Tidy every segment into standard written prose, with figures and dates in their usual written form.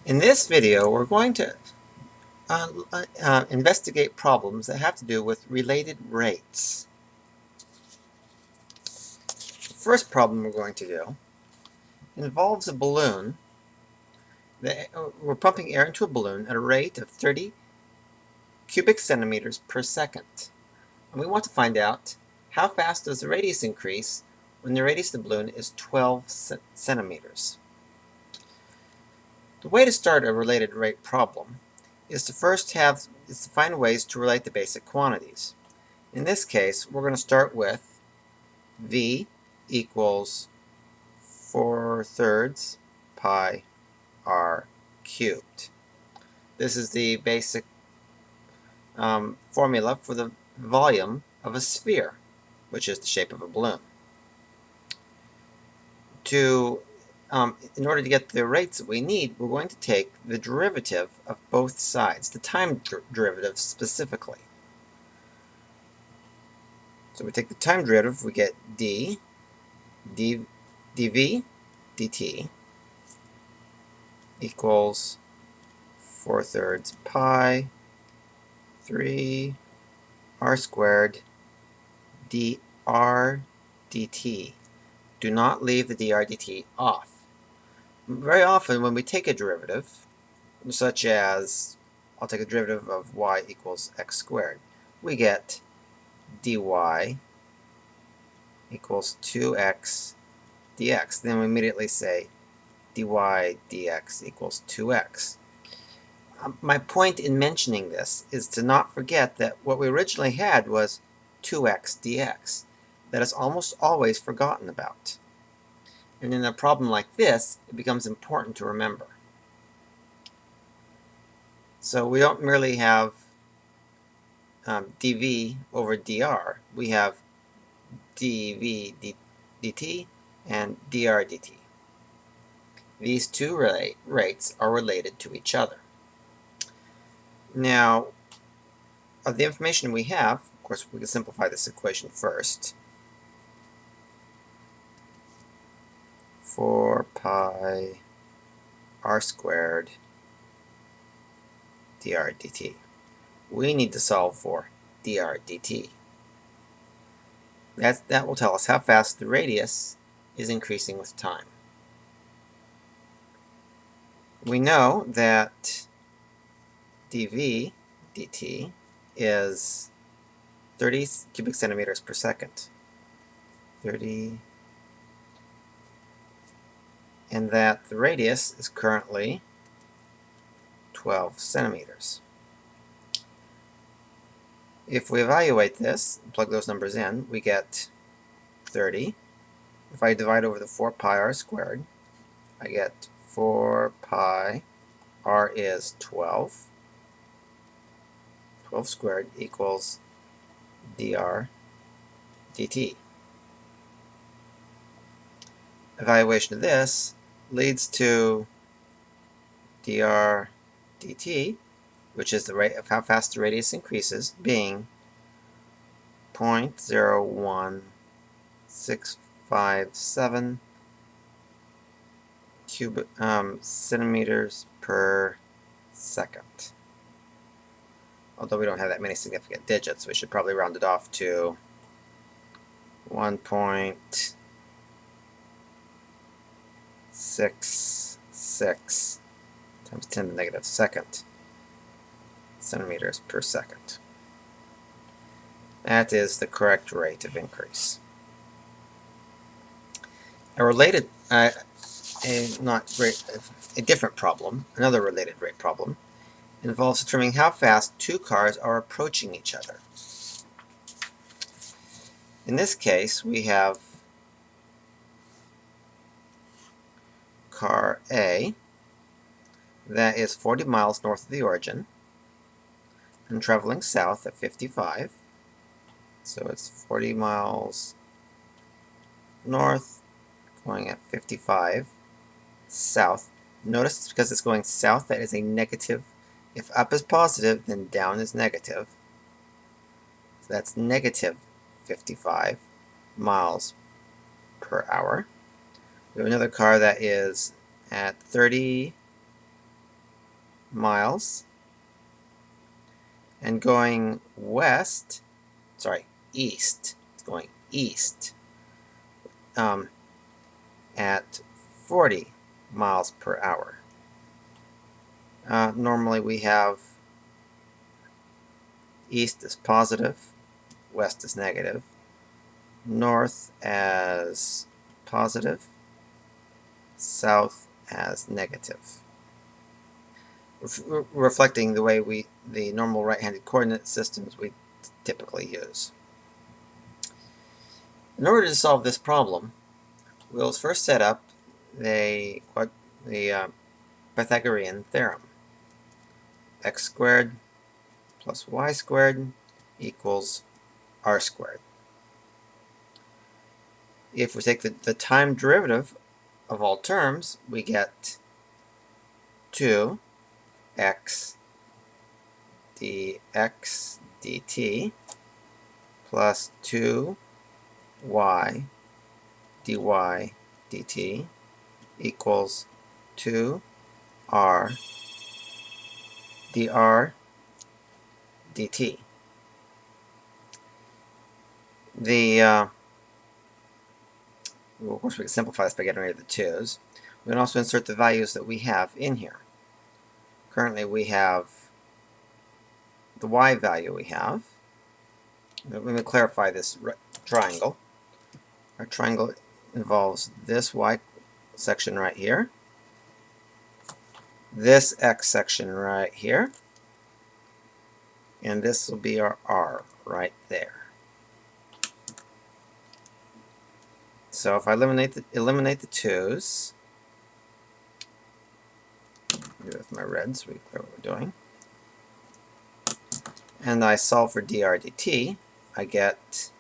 In this video, we're going to investigate problems that have to do with related rates. The first problem we're going to do involves a balloon. We're pumping air into a balloon at a rate of 30 cubic centimeters per second. And we want to find out how fast does the radius increase when the radius of the balloon is 12 centimeters. The way to start a related rate problem is to find ways to relate the basic quantities. In this case, we're going to start with V equals 4/3 pi r cubed. This is the basic formula for the volume of a sphere, which is the shape of a balloon. In order to get the rates that we need, we're going to take the derivative of both sides, the time derivative specifically. So we take the time derivative, we get dv dt equals 4/3 pi 3 r squared dr dt. Do not leave the dr dt off. Very often when we take a derivative, such as I'll take a derivative of y equals x squared, we get dy equals 2x dx. Then we immediately say dy dx equals 2x. My point in mentioning this is to not forget that what we originally had was 2x dx. That is almost always forgotten about. And in a problem like this, it becomes important to remember. So we don't merely have dv over dr. We have dv dt and dr dt. These two rates are related to each other. Now, of the information we have, of course, we can simplify this equation first. 4 pi r squared dr dt. We need to solve for dr dt. That will tell us how fast the radius is increasing with time. We know that dv dt is 30 cubic centimeters per second. 30, and that the radius is currently 12 centimeters. If we evaluate this and plug those numbers in, we get 30. If I divide over the 4 pi r squared, I get 4 pi r is 12. 12 squared equals dr dt. Evaluation of this leads to dr dt, which is the rate of how fast the radius increases, being 0.01657 centimeters per second. Although we don't have that many significant digits, we should probably round it off to 1.66 times 10 to the negative second centimeters per second. That is the correct rate of increase. A different problem, another related rate problem, involves determining how fast two cars are approaching each other. In this case, we have car A that is 40 miles north of the origin and traveling south at 55. So it's 40 miles north, going at 55 south. Notice because it's going south, that is a negative. If up is positive, then down is negative. So that's negative 55 miles per hour. We have another car that is at 30 miles, and going east. It's going east at 40 miles per hour. Normally we have east as positive, west as negative, north as positive, south as negative. Reflecting the way the normal right-handed coordinate systems we typically use. In order to solve this problem, we'll first set up the Pythagorean theorem. X squared plus y squared equals r squared. If we take the time derivative of all terms, we get 2x dx dt plus 2y dy dt equals 2r dr dt. Of course, we can simplify this by getting rid of the 2's. We can also insert the values that we have in here. Currently, we have the y value we have. Let me clarify this triangle. Our triangle involves this y section right here, this x section right here, and this will be our r right there. So if I eliminate the 2's, with my red so we clear what we're doing, and I solve for dr dt, I get,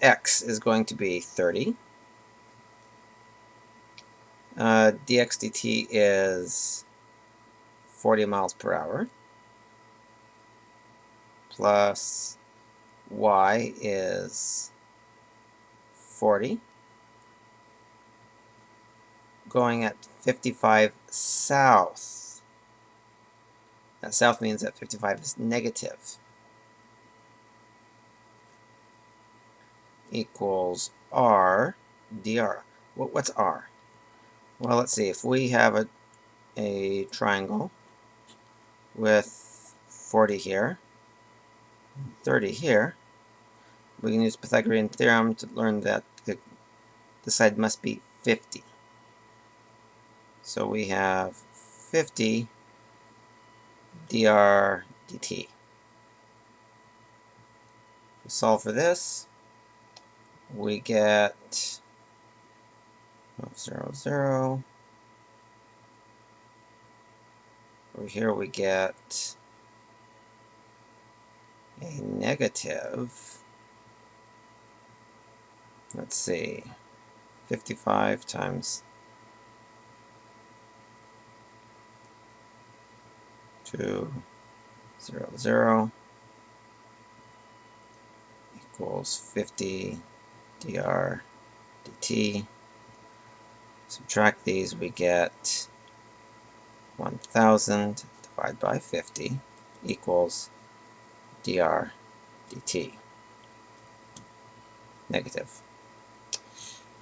x is going to be 30. Dx dt is 40 miles per hour, plus y is 40, going at 55 south. That south means that 55 is negative. Equals r dr. What's r? Well, let's see. If we have a triangle with 40 here, 30 here, we can use Pythagorean theorem to learn that the side must be 50. So we have 50 dr dt. If we solve for this, we get 0, 0. Over here we get a negative, let's see, 55 times 2, 0, 0 equals 50 dr dt. Subtract these, we get 1000 divided by 50 equals dr dt, negative.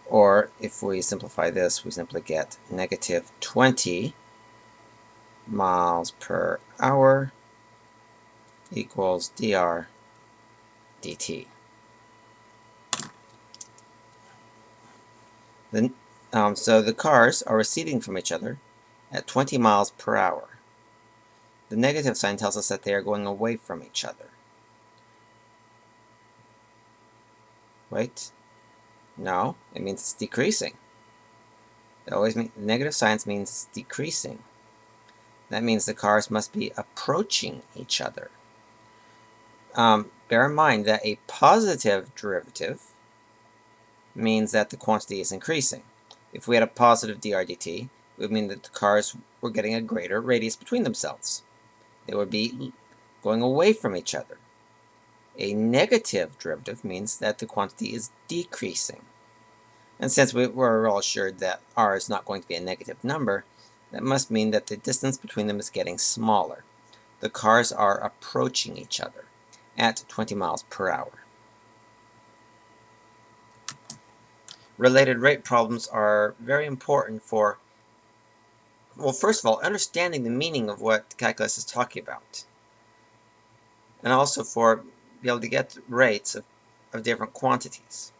Or if we simplify this, we simply get negative 20 miles per hour equals dr dt. Then, so the cars are receding from each other at 20 miles per hour. The negative sign tells us that they are going away from each other. Wait. No, it means it's decreasing. It always means negative signs means it's decreasing. That means the cars must be approaching each other. Bear in mind that a positive derivative means that the quantity is increasing. If we had a positive dr dt, it would mean that the cars were getting a greater radius between themselves. They would be going away from each other. A negative derivative means that the quantity is decreasing. And since we're all assured that r is not going to be a negative number, That must mean that the distance between them is getting smaller. The cars are approaching each other at 20 miles per hour. Related rate problems are very important for, well, first of all, understanding the meaning of what calculus is talking about, and also for be able to get rates of different quantities.